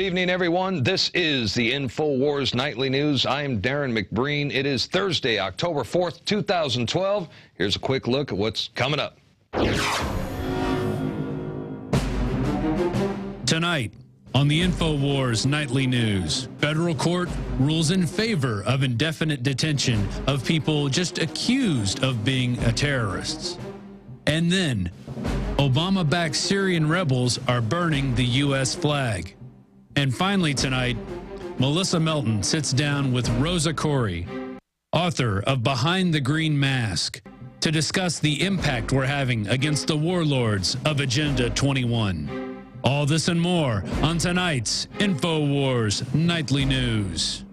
Good evening, everyone. This is the InfoWars Nightly News. I'm Darren McBreen. It is Thursday, October 4th, 2012. Here's a quick look at what's coming up. Tonight on the InfoWars Nightly News, federal court rules in favor of indefinite detention of people just accused of being terrorists. And then, Obama-backed Syrian rebels are burning the U.S. flag. And finally tonight, Melissa Melton sits down with Rosa Koire, author of Behind the Green Mask, to discuss the impact we're having against the warlords of Agenda 21. All this and more on tonight's InfoWars Nightly News.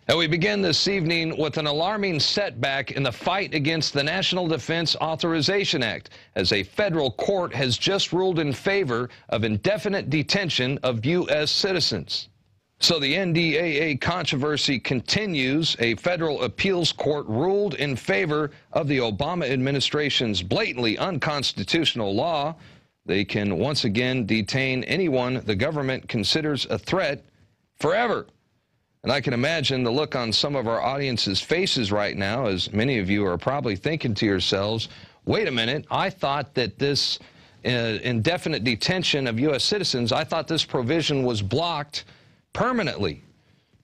Now we begin this evening with an alarming setback in the fight against the National Defense Authorization Act, as a federal court has just ruled in favor of indefinite detention of U.S. citizens. So the NDAA controversy continues. A federal appeals court ruled in favor of the Obama administration's blatantly unconstitutional law. They can once again detain anyone the government considers a threat forever. And I can imagine the look on some of our audience's faces right now, as many of you are probably thinking to yourselves, wait a minute, I thought that this indefinite detention of U.S. citizens, I thought this provision was blocked permanently.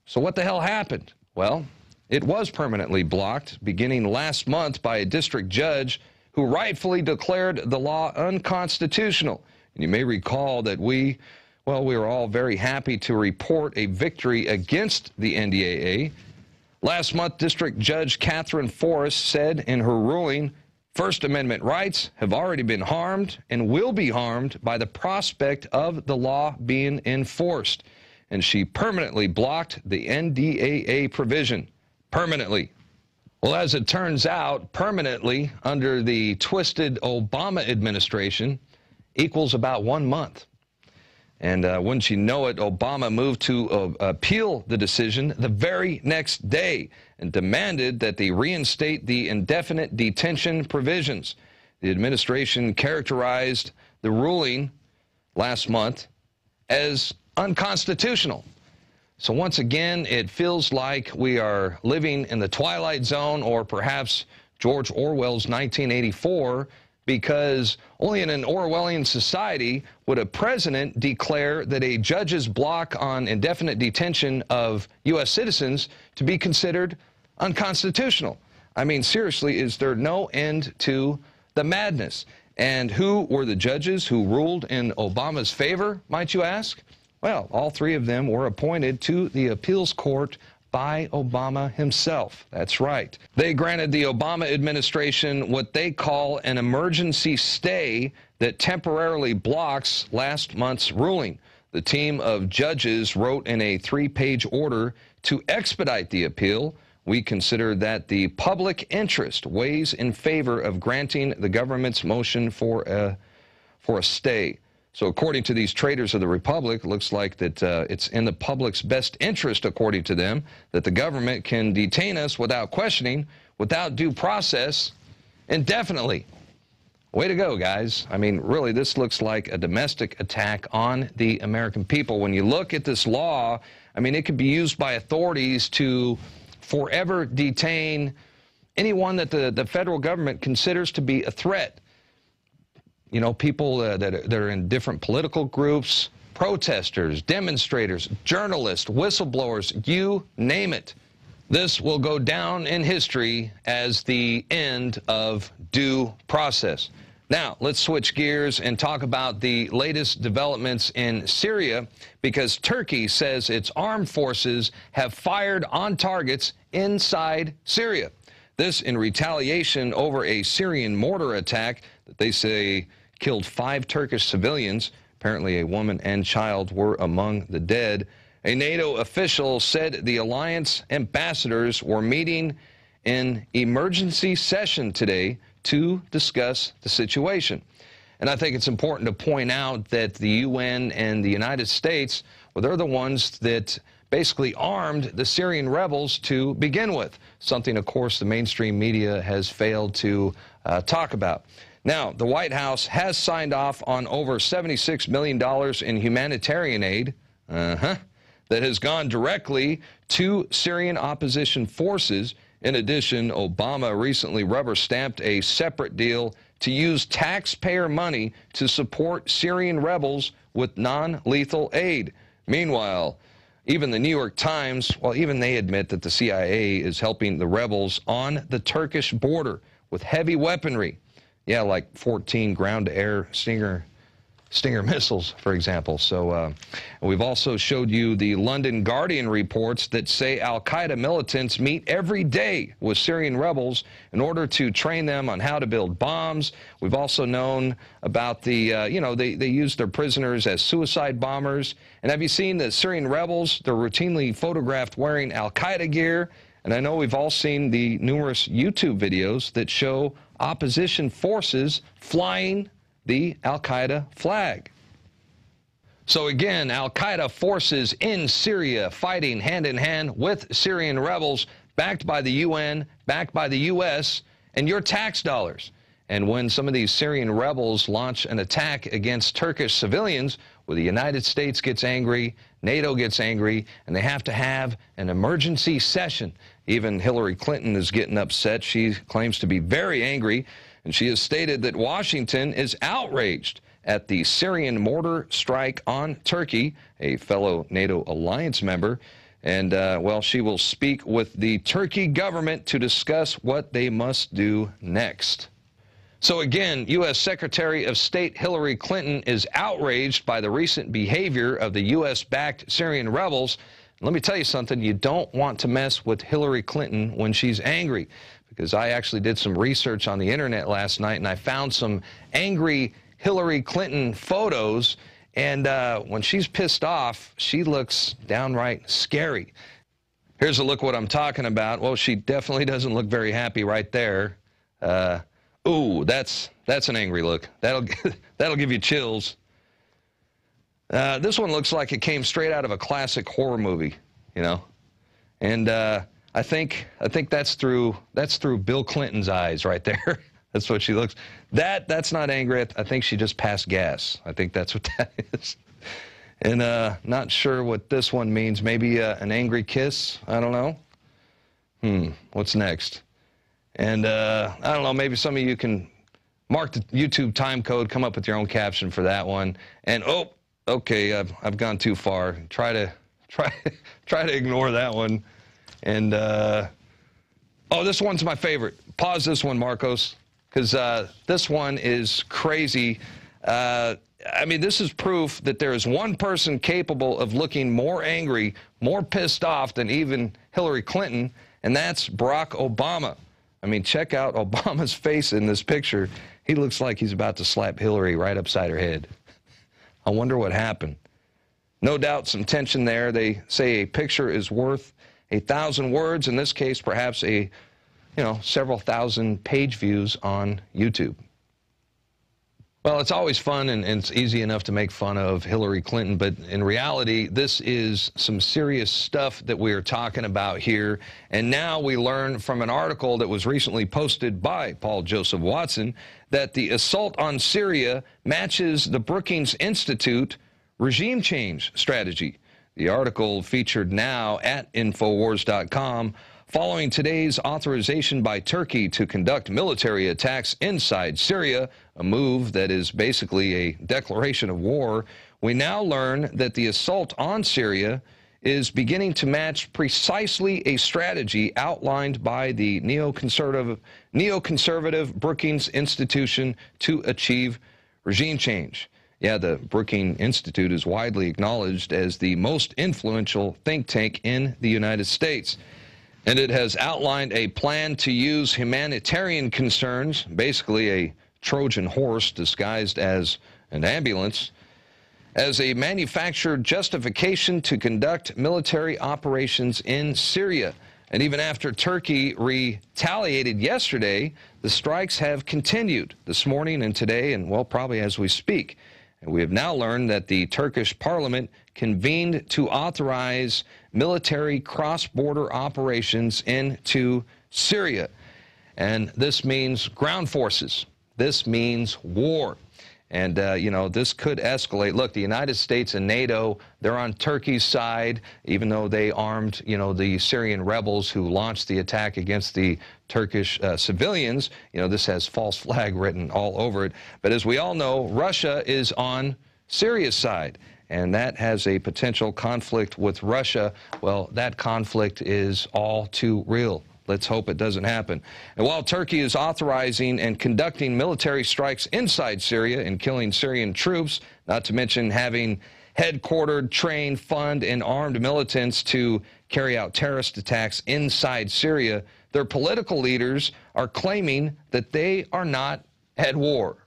So what the hell happened? Well, it was permanently blocked beginning last month by a district judge who rightfully declared the law unconstitutional. And you may recall that we were all very happy to report a victory against the NDAA. Last month, District Judge Catherine Forrest said in her ruling, First Amendment rights have already been harmed and will be harmed by the prospect of the law being enforced. And she permanently blocked the NDAA provision. Permanently. Well, as it turns out, permanently under the twisted Obama administration equals about 1 month. And wouldn't you know it, Obama moved to appeal the decision the very next day and demanded that they reinstate the indefinite detention provisions. The administration characterized the ruling last month as unconstitutional. So once again, it feels like we are living in the Twilight Zone, or perhaps George Orwell's 1984, because only in an Orwellian society would a president declare that a judge's block on indefinite detention of U.S. citizens to be considered unconstitutional. I mean, seriously, is there no end to the madness? And who were the judges who ruled in Obama's favor, might you ask? Well, all three of them were appointed to the appeals court by Obama himself. That's right. They granted the Obama administration what they call an emergency stay that temporarily blocks last month's ruling. The team of judges wrote in a 3-page order to expedite the appeal. We consider that the public interest weighs in favor of granting the government's motion for a stay. So according to these traitors of the Republic, it looks like that it's in the public's best interest, according to them, that the government can detain us without questioning, without due process, indefinitely. Way to go, guys. I mean, really, this looks like a domestic attack on the American people. When you look at this law, I mean, it could be used by authorities to forever detain anyone that the federal government considers to be a threat. You know, people that are in different political groups, protesters, demonstrators, journalists, whistleblowers, you name it. This will go down in history as the end of due process. Now, let's switch gears and talk about the latest developments in Syria, because Turkey says its armed forces have fired on targets inside Syria. This in retaliation over a Syrian mortar attack that they say killed 5 Turkish civilians. Apparently a woman and child were among the dead. A NATO official said the alliance ambassadors were meeting in emergency session today to discuss the situation. And I think it's important to point out that the UN and the United States, well, they're the ones that basically armed the Syrian rebels to begin with, something, of course, the mainstream media has failed to talk about. Now, the White House has signed off on over $76 million in humanitarian aid that has gone directly to Syrian opposition forces. In addition, Obama recently rubber-stamped a separate deal to use taxpayer money to support Syrian rebels with non-lethal aid. Meanwhile, even the New York Times, well, even they admit that the CIA is helping the rebels on the Turkish border with heavy weaponry. Yeah, like 14 ground-to-air Stinger missiles, for example. So we've also showed you the London Guardian reports that say al-Qaeda militants meet every day with Syrian rebels in order to train them on how to build bombs. We've also known about the, they use their prisoners as suicide bombers. And have you seen the Syrian rebels? They're routinely photographed wearing al-Qaeda gear. And I know we've all seen the numerous YouTube videos that show opposition forces flying the al-Qaeda flag. So again, al-Qaeda forces in Syria fighting hand-in-hand with Syrian rebels, backed by the UN, backed by the U.S., and your tax dollars. And when some of these Syrian rebels launch an attack against Turkish civilians, well, the United States gets angry, NATO gets angry, and they have to have an emergency session. Even Hillary Clinton is getting upset. She claims to be very angry, and she has stated that Washington is outraged at the Syrian mortar strike on Turkey, a fellow NATO alliance member. And, well, she will speak with the Turkey government to discuss what they must do next. So again, U.S. Secretary of State Hillary Clinton is outraged by the recent behavior of the U.S.-backed Syrian rebels. Let me tell you something, you don't want to mess with Hillary Clinton when she's angry, because I actually did some research on the internet last night and I found some angry Hillary Clinton photos, and when she's pissed off, she looks downright scary. Here's a look what I'm talking about. Well, she definitely doesn't look very happy right there. Ooh, that's an angry look. That'll give you chills. This one looks like it came straight out of a classic horror movie, you know. And I think that's through Bill Clinton's eyes right there. That's what she looks. That's not angry. I think she just passed gas. I think that's what that is. And not sure what this one means. Maybe an angry kiss. I don't know. What's next? And I don't know. Maybe some of you can mark the YouTube time code. Come up with your own caption for that one. And oh, okay, I've gone too far. Try to ignore that one. And oh, this one's my favorite. Pause this one, Marcos, because this one is crazy. I mean, this is proof that there is one person capable of looking more angry, more pissed off than even Hillary Clinton, and that's Barack Obama. I mean, check out Obama's face in this picture. He looks like he's about to slap Hillary right upside her head. I wonder what happened. No doubt some tension there. They say a picture is worth 1,000 words. In this case, perhaps several thousand page views on YouTube. Well, it's always fun and it's easy enough to make fun of Hillary Clinton, but in reality, this is some serious stuff that we are talking about here. And now we learn from an article that was recently posted by Paul Joseph Watson that the assault on Syria matches the Brookings Institute regime change strategy. The article featured now at InfoWars.com. Following today's authorization by Turkey to conduct military attacks inside Syria, a move that is basically a declaration of war, we now learn that the assault on Syria is beginning to match precisely a strategy outlined by the neoconservative Brookings Institution to achieve regime change. Yeah, the Brookings Institute is widely acknowledged as the most influential think tank in the United States. And it has outlined a plan to use humanitarian concerns, basically a Trojan horse disguised as an ambulance, as a manufactured justification to conduct military operations in Syria. And even after Turkey retaliated yesterday, the strikes have continued this morning and today, and, well, probably as we speak. And we have now learned that the Turkish parliament convened to authorize military cross-border operations into Syria. And this means ground forces. This means war. And, this could escalate. Look, the United States and NATO, they're on Turkey's side, even though they armed, the Syrian rebels who launched the attack against the Turkish civilians. This has false flag written all over it. But as we all know, Russia is on Syria's side. And that has a potential conflict with Russia. Well, that conflict is all too real. Let's hope it doesn't happen. And while Turkey is authorizing and conducting military strikes inside Syria and killing Syrian troops, not to mention having headquartered, trained, fund, and armed militants to carry out terrorist attacks inside Syria, their political leaders are claiming that they are not at war.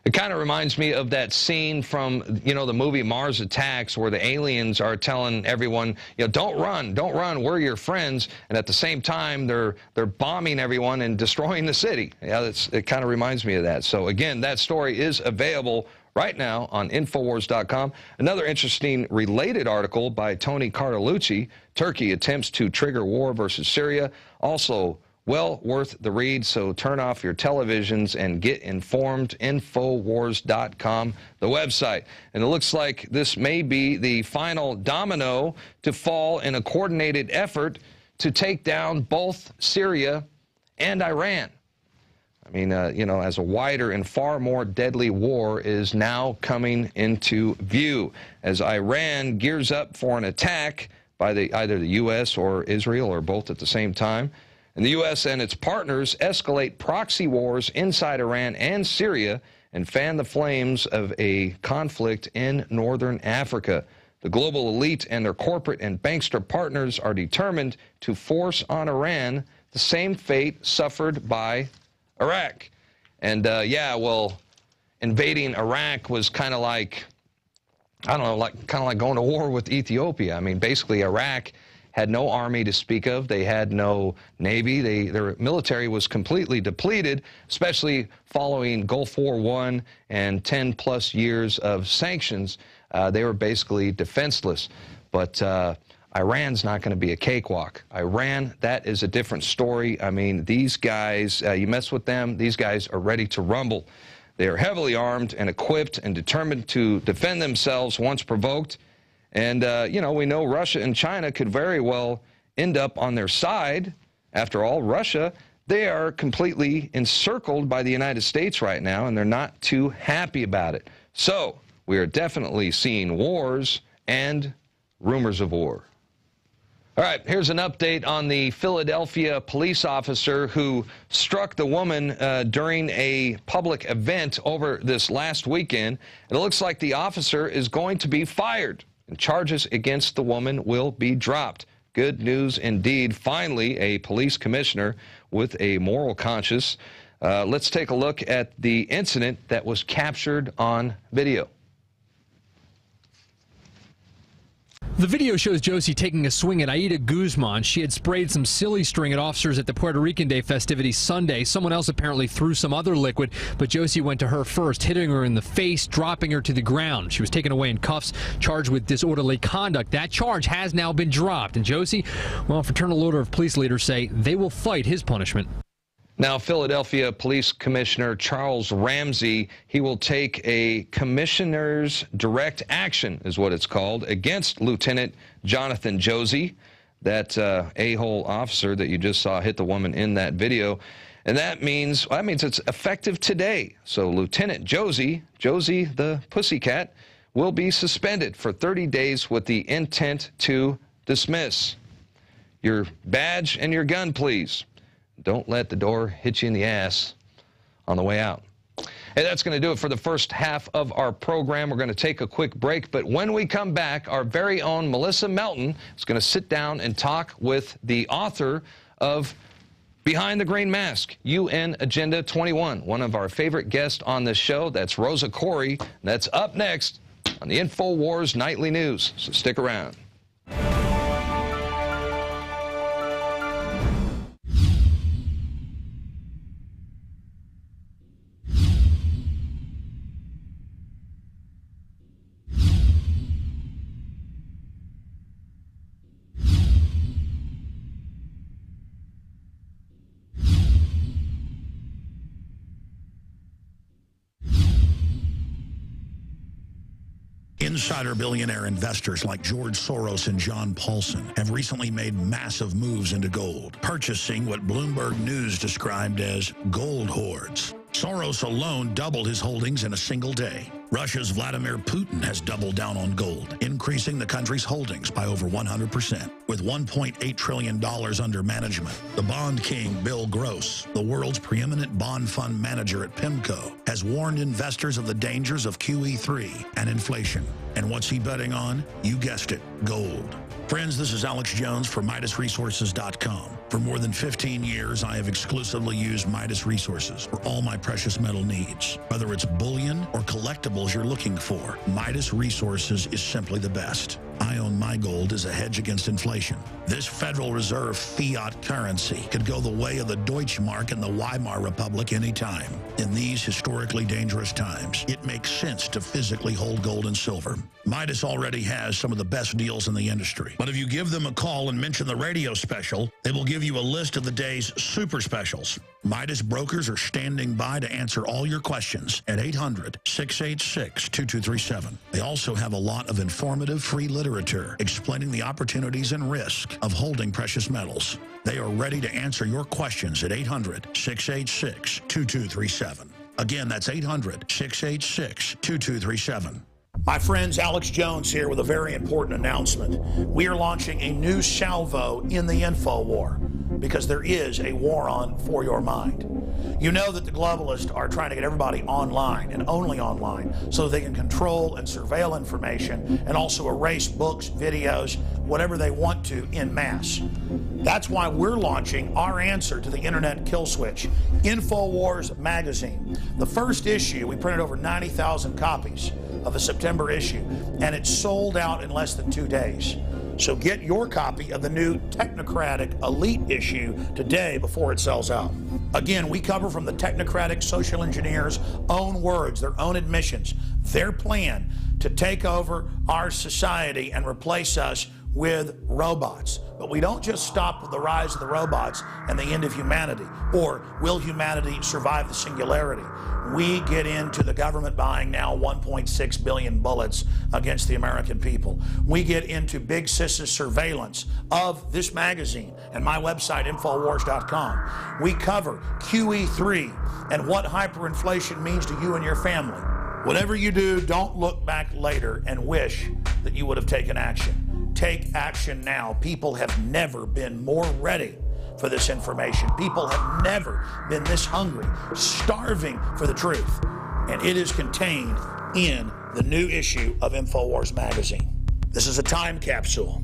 It kind of reminds me of that scene from, the movie Mars Attacks, where the aliens are telling everyone, don't run, we're your friends. And at the same time, they're bombing everyone and destroying the city. Yeah, it kind of reminds me of that. So again, that story is available right now on InfoWars.com. Another interesting related article by Tony Cartolucci, Turkey attempts to trigger war versus Syria. Also, well worth the read, so turn off your televisions and get informed. InfoWars.com, the website. And it looks like this may be the final domino to fall in a coordinated effort to take down both Syria and Iran. I mean, as a wider and far more deadly war is now coming into view as Iran gears up for an attack by either the U.S. or Israel or both at the same time. And the U.S. and its partners escalate proxy wars inside Iran and Syria and fan the flames of a conflict in northern Africa. The global elite and their corporate and bankster partners are determined to force on Iran the same fate suffered by Iraq. And, invading Iraq was kind of like, kind of like going to war with Ethiopia. I mean, basically, Iraq had no army to speak of. They had no navy. Their military was completely depleted, especially following Gulf War I and 10-plus years of sanctions. They were basically defenseless. But Iran's not going to be a cakewalk. Iran, that is a different story. I mean, these guys, you mess with them, these guys are ready to rumble. They are heavily armed and equipped and determined to defend themselves once provoked. And, we know Russia and China could very well end up on their side. After all, Russia, they are completely encircled by the United States right now, and they're not too happy about it. So we are definitely seeing wars and rumors of war. All right, here's an update on the Philadelphia police officer who struck the woman during a public event over this last weekend. And it looks like the officer is going to be fired, and charges against the woman will be dropped. Good news indeed. Finally, a police commissioner with a moral conscience. Let's take a look at the incident that was captured on video. The video shows Josie taking a swing at Aida Guzman. She had sprayed some silly string at officers at the Puerto Rican Day festivities Sunday. Someone else apparently threw some other liquid, but Josie went to her first, hitting her in the face, dropping her to the ground. She was taken away in cuffs, charged with disorderly conduct. That charge has now been dropped. And Josie, well, Fraternal Order of Police leaders say they will fight his punishment. Now, Philadelphia Police Commissioner Charles Ramsey, he will take a commissioner's direct action, is what it's called, against Lieutenant Jonathan Josie, that a-hole officer that you just saw hit the woman in that video. And that means it's effective today. So Lieutenant Josie the pussycat, will be suspended for 30 days with the intent to dismiss. Your badge and your gun, please. Don't let the door hit you in the ass on the way out. Hey, that's going to do it for the first half of our program. We're going to take a quick break, but when we come back, our very own Melissa Melton is going to sit down and talk with the author of Behind the Green Mask, UN Agenda 21, one of our favorite guests on this show. That's Rosa Corey. That's up next on the InfoWars Nightly News, so stick around. Insider billionaire investors like George Soros and John Paulson have recently made massive moves into gold, purchasing what Bloomberg News described as gold hoards. Soros alone doubled his holdings in a single day. Russia's Vladimir Putin has doubled down on gold, increasing the country's holdings by over 100%. With $1.8 trillion under management, the bond king Bill Gross, the world's preeminent bond fund manager at PIMCO, has warned investors of the dangers of QE3 and inflation. And what's he betting on? You guessed it, gold. Friends, this is Alex Jones for MidasResources.com. For more than 15 years, I have exclusively used Midas Resources for all my precious metal needs. Whether it's bullion or collectibles you're looking for, Midas Resources is simply the best. I own my gold as a hedge against inflation. This Federal Reserve fiat currency could go the way of the Deutschmark and the Weimar Republic anytime. In these historically dangerous times, it makes sense to physically hold gold and silver. Midas already has some of the best deals in the industry. But if you give them a call and mention the radio special, they will give you a list of the day's super specials. Midas brokers are standing by to answer all your questions at 800-686-2237. They also have a lot of informative free literature explaining the opportunities and risk of holding precious metals. They are ready to answer your questions at 800-686-2237. Again, that's 800-686-2237. My friends, Alex Jones here with a very important announcement. We are launching a new salvo in the InfoWar because there is a war on for your mind. You know that the globalists are trying to get everybody online and only online so that they can control and surveil information and also erase books, videos, whatever they want to en masse. That's why we're launching our answer to the internet kill switch, InfoWars magazine. The first issue, we printed over 90,000 copies of the September issue, and it sold out in less than 2 days. So get your copy of the new technocratic elite issue today before it sells out. Again, we cover from the technocratic social engineers' own words, their own admissions, their plan to take over our society and replace us with robots. But we don't just stop with the rise of the robots and the end of humanity, or will humanity survive the singularity? We get into the government buying now 1.6 billion bullets against the American people. We get into Big Sis's surveillance of this magazine and my website, InfoWars.com. We cover QE3 and what hyperinflation means to you and your family. Whatever you do, don't look back later and wish that you would have taken action. Take action now. People have never been more ready for this information. People have never been this hungry, starving for the truth. And it is contained in the new issue of InfoWars magazine. This is a time capsule.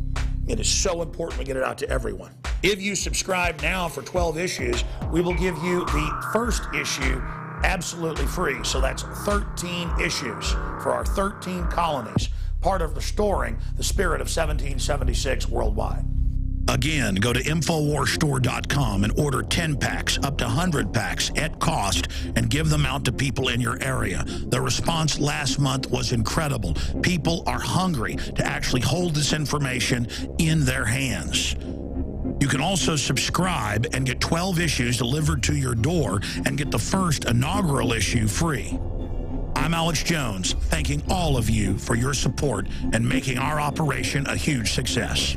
It is so important we get it out to everyone. If you subscribe now for 12 issues, we will give you the first issue absolutely free. So that's 13 issues for our 13 colonies, part of restoring the spirit of 1776 worldwide. Again, go to InfoWarsStore.com and order 10 packs, up to 100 packs at cost, and give them out to people in your area. The response last month was incredible. People are hungry to actually hold this information in their hands. You can also subscribe and get 12 issues delivered to your door and get the first inaugural issue free. I'm Alex Jones, thanking all of you for your support and making our operation a huge success.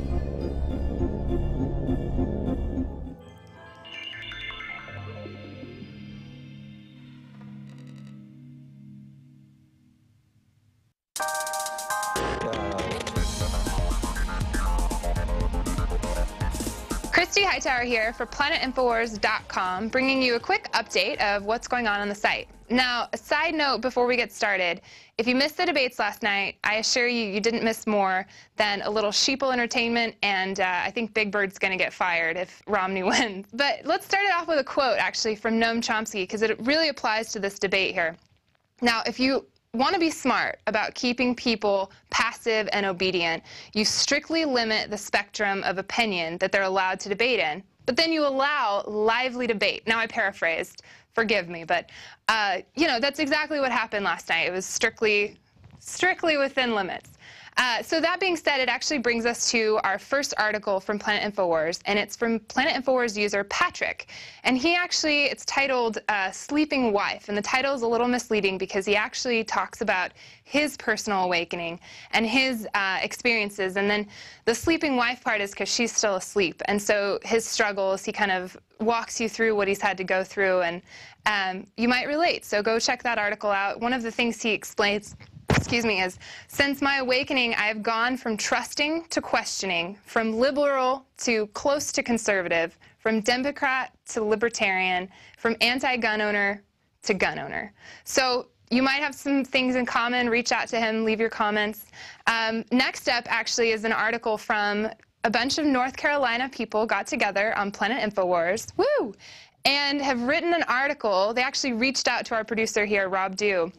Christy Hightower here for PlanetInfoWars.com, bringing you a quick update of what's going on the site. Now, a side note before we get started, if you missed the debates last night, I assure you, you didn't miss more than a little sheeple entertainment, and I think Big Bird's going to get fired if Romney wins. But let's start it off with a quote, actually, from Noam Chomsky, because it really applies to this debate here. Now, if you want to be smart about keeping people passive and obedient, you strictly limit the spectrum of opinion that they're allowed to debate in, but then you allow lively debate. Now, I paraphrased, forgive me, but you know, that's exactly what happened last night. It was strictly strictly within limits. So that being said, it actually brings us to our first article from Planet InfoWars, and it's from Planet InfoWars user Patrick. And he actually, it's titled Sleeping Wife, and the title is a little misleading because he actually talks about his personal awakening and his experiences. And then the sleeping wife part is because she's still asleep. And so his struggles, he kind of walks you through what he's had to go through, and you might relate. So go check that article out. One of the things he explains, is, since my awakening, I have gone from trusting to questioning, from liberal to close to conservative, from Democrat to libertarian, from anti-gun owner to gun owner. So you might have some things in common. Reach out to him, leave your comments. Next up, actually, is an article from a bunch of North Carolina people got together on Planet InfoWars, woo, and have written an article. They actually reached out to our producer here, Rob Dew,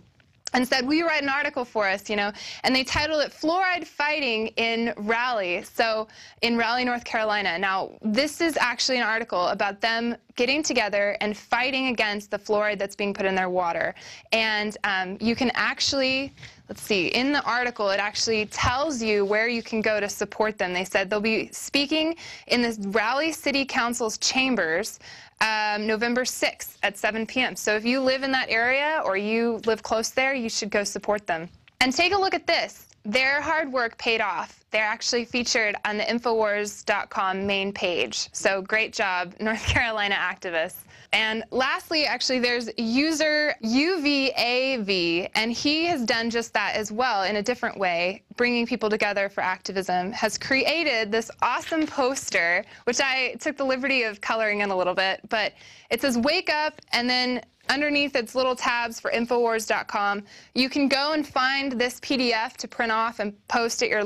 and said, will you write an article for us, and they titled it Fluoride Fighting in Raleigh, so in Raleigh, North Carolina. Now, this is actually an article about them getting together and fighting against the fluoride that's being put in their water. And you can actually, let's see, in the article, it actually tells you where you can go to support them. They said they'll be speaking in the Raleigh City Council's chambers November 6th at 7 p.m. So if you live in that area or you live close there, you should go support them. And take a look at this. Their hard work paid off. They're actually featured on the InfoWars.com main page. So great job, North Carolina activists. And lastly, actually, there's user UVAV, and he has done just that as well in a different way, bringing people together for activism, has created this awesome poster, which I took the liberty of coloring in a little bit, but it says, wake up, and then underneath its little tabs for InfoWars.com, you can go and find this PDF to print off and post at your,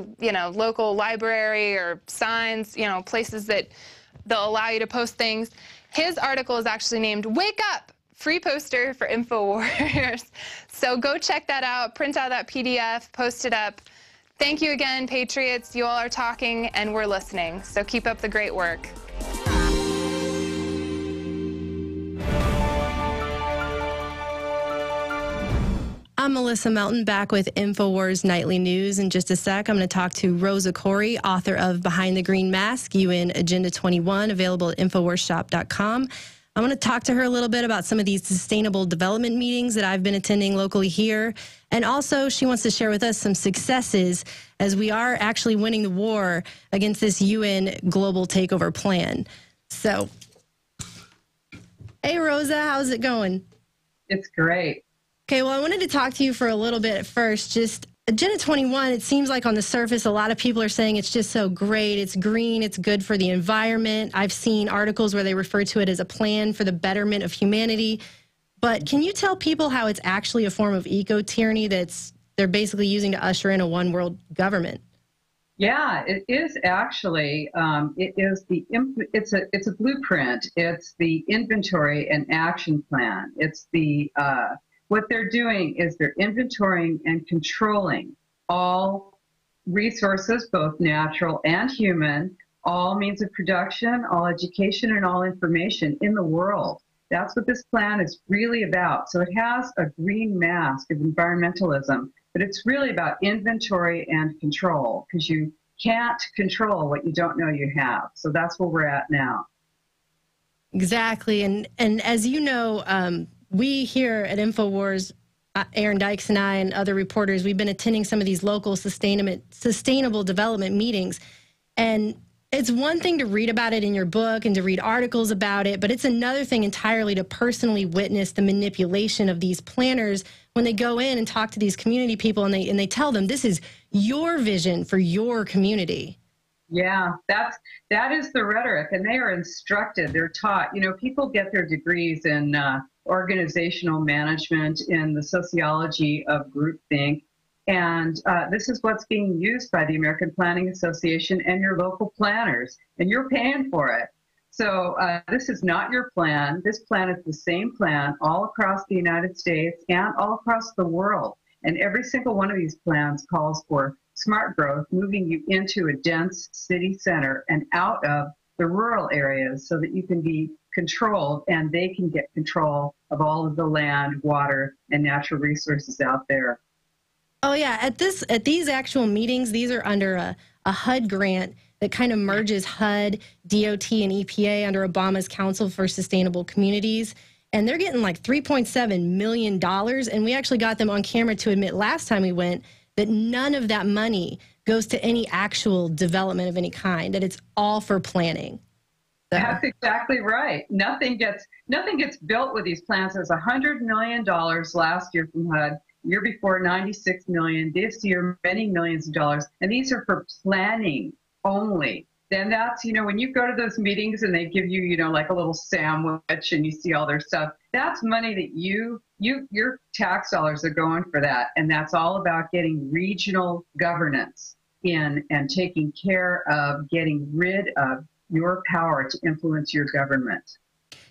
local library or signs, places that they'll allow you to post things. His article is actually named Wake Up! Free poster for InfoWars. So go check that out, print out that PDF, post it up. Thank you again, Patriots. You all are talking and we're listening. So keep up the great work. I'm Melissa Melton, back with InfoWars Nightly News. In just a sec, I'm going to talk to Rosa Corey, author of Behind the Green Mask, UN Agenda 21, available at InfoWarsShop.com. I want to talk to her a little bit about some of these sustainable development meetings that I've been attending locally here. And also, she wants to share with us some successes as we are actually winning the war against this UN global takeover plan. So, hey, Rosa, how's it going? It's great. Okay, well, I wanted to talk to you for a little bit at first. Just Agenda 21, it seems like on the surface, a lot of people are saying it's just so great. It's green. It's good for the environment. I've seen articles where they refer to it as a plan for the betterment of humanity. But can you tell people how it's actually a form of eco-tyranny they're basically using to usher in a one-world government? Yeah, it is actually. It's a blueprint. It's the inventory and action plan. It's the what they're doing is they're inventorying and controlling all resources, both natural and human, all means of production, all education, and all information in the world. That's what this plan is really about. So it has a green mask of environmentalism, but it's really about inventory and control, because you can't control what you don't know you have. So that's where we're at now. Exactly. And as you know, we here at InfoWars, Aaron Dykes and I and other reporters, we've been attending some of these local sustainable development meetings. And it's one thing to read about it in your book and to read articles about it, but it's another thing entirely to personally witness the manipulation of these planners when they go in and talk to these community people and they tell them this is your vision for your community. Yeah, that is the rhetoric, and they are instructed, they're taught. People get their degrees in organizational management, in the sociology of groupthink, and this is what's being used by the American Planning Association and your local planners, and you're paying for it. So this is not your plan. This plan is the same plan all across the United States and all across the world, and every single one of these plans calls for smart growth, moving you into a dense city center and out of the rural areas so that you can be controlled and they can get control of all of the land, water, and natural resources out there. Oh yeah, at these actual meetings, these are under a HUD grant that kind of merges HUD, DOT, and EPA under Obama's Council for Sustainable Communities. And they're getting like $3.7 million. And we actually got them on camera to admit last time we went that none of that money goes to any actual development of any kind, that it's all for planning. So. That's exactly right. Nothing gets built with these plans. There's $100 million last year from HUD. Year before, $96 million. This year, many millions of dollars. And these are for planning only. Then that's, when you go to those meetings and they give you, like a little sandwich and you see all their stuff, that's money that your tax dollars are going for that. And that's all about getting regional governance in and taking care of getting rid of your power to influence your government.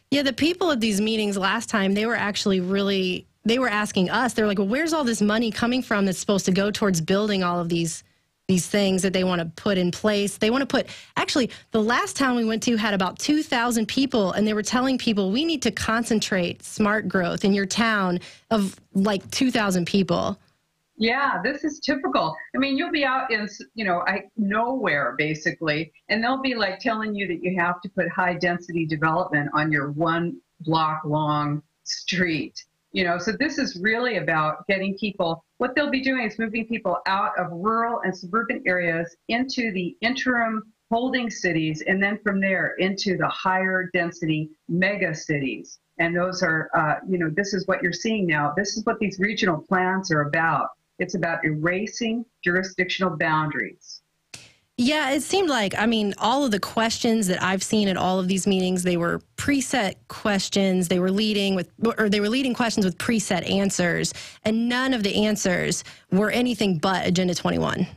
Yeah, the people at these meetings last time, they were actually they were asking us, they're like, well, where's all this money coming from that's supposed to go towards building all of these things that they want to put in place? They want to put, actually, the last town we went to had about 2,000 people, and they were telling people, we need to concentrate smart growth in your town of like 2,000 people. Yeah, this is typical. I mean, you'll be out in, nowhere, basically, and they'll be like telling you that you have to put high density development on your 1 block long street. So this is really about getting people, what they'll be doing is moving people out of rural and suburban areas into the interim holding cities, and then from there into the higher density mega cities. And those are, this is what you're seeing now. This is what these regional plans are about. It's about erasing jurisdictional boundaries. Yeah, it seemed like, all of the questions that I've seen at all of these meetings, they were preset questions. They were leading questions with preset answers, and none of the answers were anything but Agenda 21.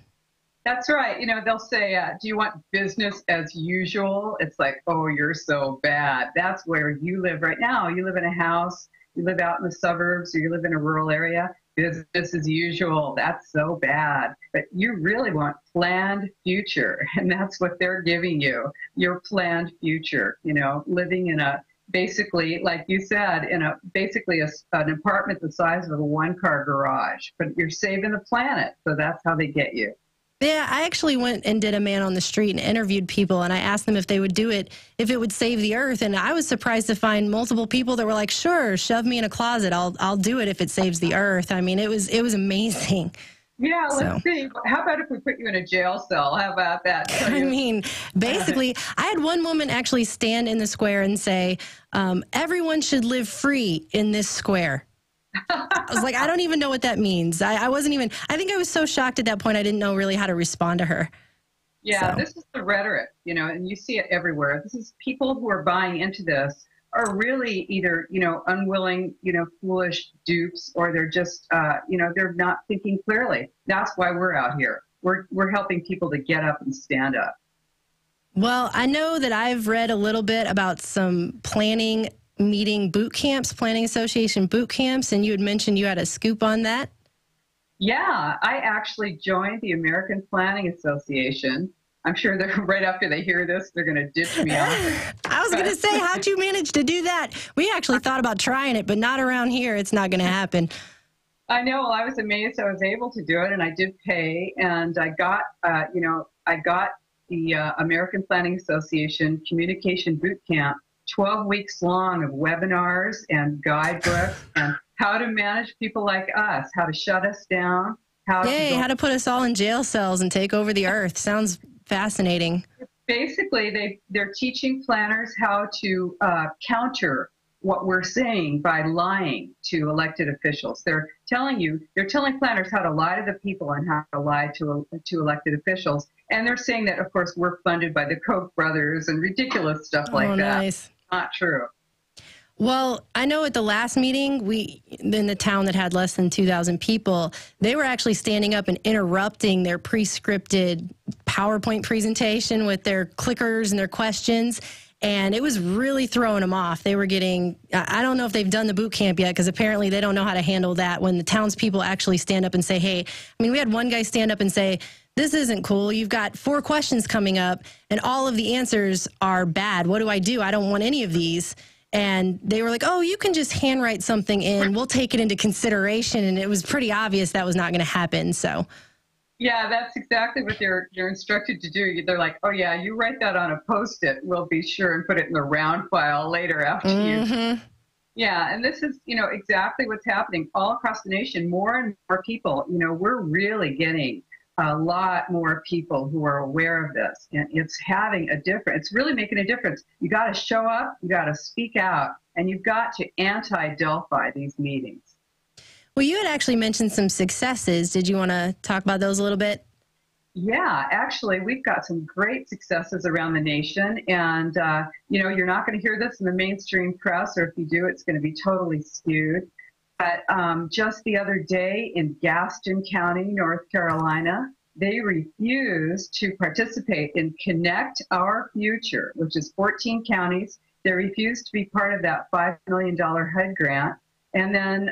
That's right. They'll say, do you want business as usual? It's like, oh, you're so bad. That's where you live right now. You live in a house, you live out in the suburbs, or you live in a rural area. Business as usual. That's so bad. But you really want planned future, and that's what they're giving you, your planned future, living in a, basically, like you said, in a, basically an apartment the size of a 1-car garage, but you're saving the planet. So that's how they get you. Yeah, I actually went and did a man on the street and interviewed people, and I asked them if they would do it, if it would save the earth. And I was surprised to find multiple people that were like, sure, shove me in a closet. I'll do it if it saves the earth. It was amazing. Yeah, let's see. How about if we put you in a jail cell? How about that? Basically, I had one woman actually stand in the square and say, everyone should live free in this square. I was like, I don't even know what that means. I think I was so shocked at that point, I didn't know really how to respond to her. Yeah, This is the rhetoric, and you see it everywhere. This is people who are buying into this are really either, unwilling, foolish dupes, or they're just, they're not thinking clearly. That's why we're out here. We're helping people to get up and stand up. Well, I know that I've read a little bit about some planning boot camps, Planning Association boot camps, and you had mentioned you had a scoop on that. Yeah, I actually joined the American Planning Association. I'm sure they're right after they hear this, they're going to ditch me off. I was going to say, how'd you manage to do that? We actually thought about trying it, but not around here. It's not going to happen. I know. Well, I was amazed I was able to do it, and I did pay, and I got, the American Planning Association Communication Boot Camp, 12 weeks long of webinars and guidebooks and how to manage people like us, how to shut us down. How to put us all in jail cells and take over the earth. Sounds fascinating. Basically, they're teaching planners how to counter what we're saying by lying to elected officials. They're telling planners how to lie to the people and how to lie to elected officials. And they're saying that, of course, we're funded by the Koch brothers and ridiculous stuff like that. Nice. Not true. Well, I know at the last meeting, in the town that had less than 2,000 people, they were actually standing up and interrupting their pre-scripted PowerPoint presentation with their clickers and their questions. And it was really throwing them off. They were getting, I don't know if they've done the boot camp yet, because apparently they don't know how to handle that when the townspeople actually stand up and say, hey, we had one guy stand up and say, this isn't cool. You've got 4 questions coming up and all of the answers are bad. What do? I don't want any of these. And they were like, oh, you can just handwrite something in. We'll take it into consideration. And it was pretty obvious that was not going to happen. So, yeah, that's exactly what you're instructed to do. They're like, oh, yeah, you write that on a Post-it. We'll be sure and put it in the round file later after you. Yeah, and this is, exactly what's happening all across the nation. More and more people, we're really getting a lot more people who are aware of this, and it's having a difference. It's really making a difference. You got to show up, you got to speak out, and you've got to anti-Delphi these meetings. Well, you had actually mentioned some successes. Did you want to talk about those a little bit? Yeah, actually, we've got some great successes around the nation, and you're not going to hear this in the mainstream press, or if you do, it's going to be totally skewed. But just the other day in Gaston County, North Carolina, they refused to participate in Connect Our Future, which is 14 counties. They refused to be part of that $5 million HUD grant. And then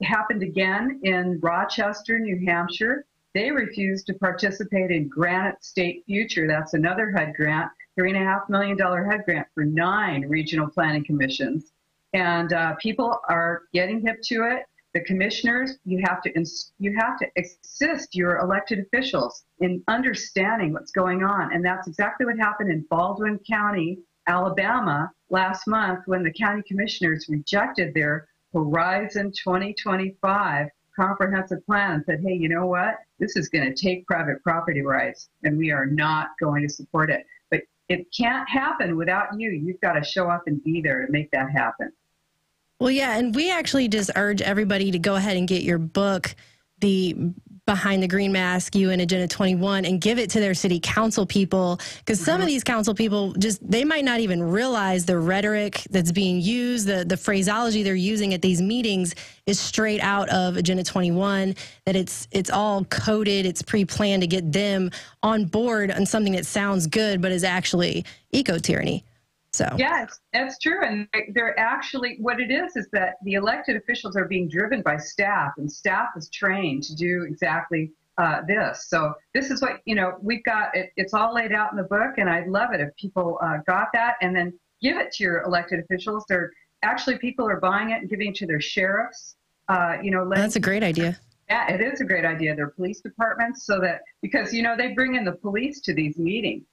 happened again in Rochester, New Hampshire. They refused to participate in Granite State Future. That's another HUD grant, $3.5 million HUD grant for 9 regional planning commissions. And people are getting hip to it. The commissioners, you have to assist your elected officials in understanding what's going on. And that's exactly what happened in Baldwin County, Alabama, last month when the county commissioners rejected their Horizon 2025 comprehensive plan and said, hey, you know what? This is going to take private property rights, and we are not going to support it. But it can't happen without you. You've got to show up and be there to make that happen. Well, yeah, and we actually just urge everybody to go ahead and get your book, the Behind the Green Mask, UN Agenda 21, and give it to their city council people, because some of these council people they might not even realize the rhetoric that's being used, the phraseology they're using at these meetings is straight out of Agenda 21, that it's all coded, it's pre-planned to get them on board on something that sounds good but is actually eco-tyranny. So. Yeah, that's true. And they're actually, what it is that the elected officials are being driven by staff, and staff is trained to do exactly this. So this is what, we've got, it's all laid out in the book, and I'd love it if people got that and then give it to your elected officials. People are buying it and giving it to their sheriffs. That's a great idea. Yeah, it is a great idea. Their police departments, because, they bring in the police to these meetings.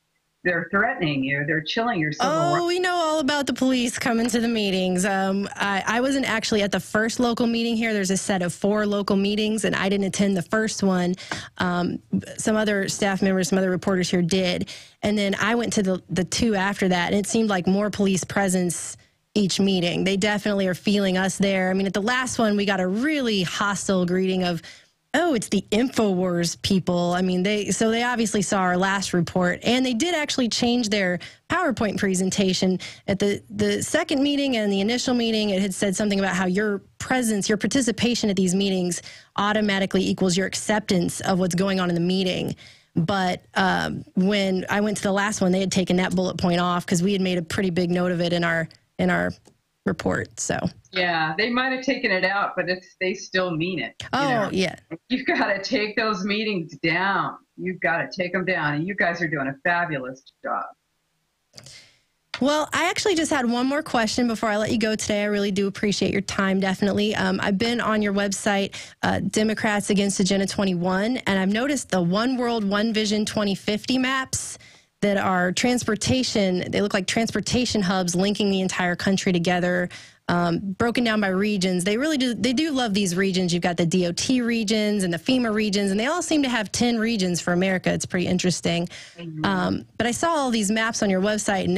They're threatening you. They're chilling your civil rights. Oh, we know all about the police coming to the meetings. I wasn't actually at the first local meeting here. There's a set of 4 local meetings, and I didn't attend the first one. Some other staff members, some other reporters here did. And then I went to the 2 after that, and it seemed like more police presence each meeting. They definitely are feeling us there. I mean, at the last one, we got a really hostile greeting of, oh, it's the InfoWars people. I mean, they obviously saw our last report, and they did actually change their PowerPoint presentation. At the second meeting and the initial meeting, it had said something about how your presence, your participation at these meetings automatically equals your acceptance of what's going on in the meeting. But when I went to the last one, they had taken that bullet point off because we had made a pretty big note of it in our report. So yeah, they might have taken it out, but they still mean it. Yeah. You've got to take those meetings down. You've got to take them down, and you guys are doing a fabulous job. Well, I actually just had one more question before I let you go today. I really do appreciate your time, definitely. I've been on your website, Democrats Against Agenda 21, and I've noticed the One World, One Vision 2050 maps that are transportation. They look like transportation hubs linking the entire country together, broken down by regions. They do love these regions. You've got the DOT regions and the FEMA regions, and they all seem to have 10 regions for America. It's pretty interesting. But I saw all these maps on your website, and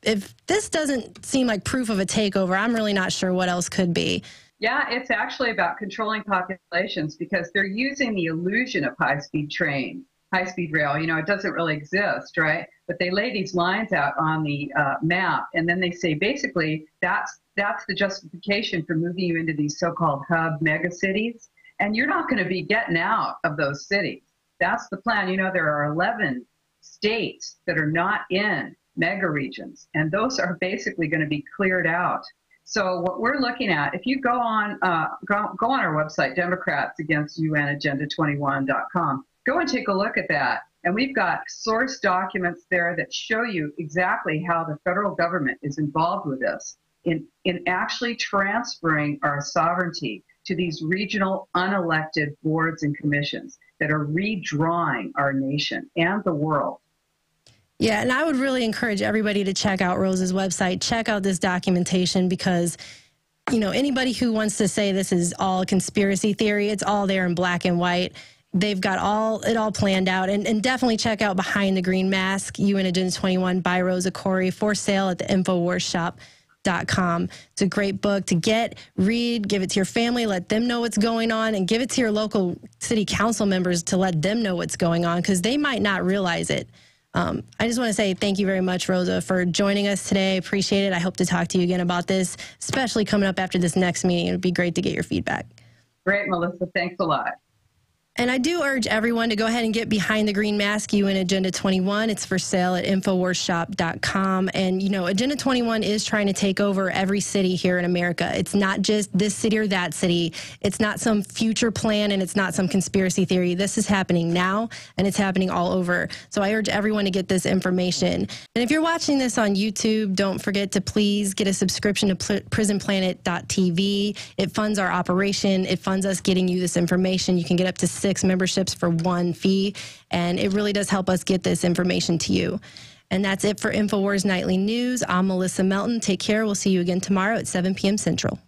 if this doesn't seem like proof of a takeover, I'm really not sure what else could be. Yeah, it's actually about controlling populations, because they're using the illusion of high-speed train, high-speed rail. It doesn't really exist, right? But they lay these lines out on the map, and then they say basically that's the justification for moving you into these so-called hub megacities, and you're not going to be getting out of those cities. That's the plan. There are 11 states that are not in mega regions, and those are basically going to be cleared out. So what we're looking at, if you go on our website, DemocratsAgainstUNAgenda21.com, go and take a look at that. And we've got source documents there that show you exactly how the federal government is involved with this in actually transferring our sovereignty to these regional unelected boards and commissions that are redrawing our nation and the world. Yeah, and I would really encourage everybody to check out Rose's website, check out this documentation, because, you know, anybody who wants to say this is all conspiracy theory, it's all there in black and white. They've got it all planned out. And definitely check out Behind the Green Mask, UN Agenda 21 by Rosa Koire, for sale at the InfoWarsShop.com. It's a great book to get, read, give it to your family, let them know what's going on, and give it to your local city council members to let them know what's going on, because they might not realize it. I just want to say thank you very much, Rosa, for joining us today. Appreciate it. I hope to talk to you again about this, especially coming up after this next meeting. It would be great to get your feedback. Great, Melissa. Thanks a lot. And I do urge everyone to go ahead and get Behind the Green Mask, UN Agenda 21. It's for sale at InfoWarsShop.com. And, you know, Agenda 21 is trying to take over every city here in America. It's not just this city or that city. It's not some future plan, and it's not some conspiracy theory. This is happening now, and it's happening all over. So I urge everyone to get this information. And if you're watching this on YouTube, don't forget to please get a subscription to PrisonPlanet.tv. It funds our operation. It funds us getting you this information. You can get up to 6 memberships for one fee, and it really does help us get this information to you. And that's it for InfoWars Nightly News. I'm Melissa Melton. Take care. We'll see you again tomorrow at 7 p.m. Central.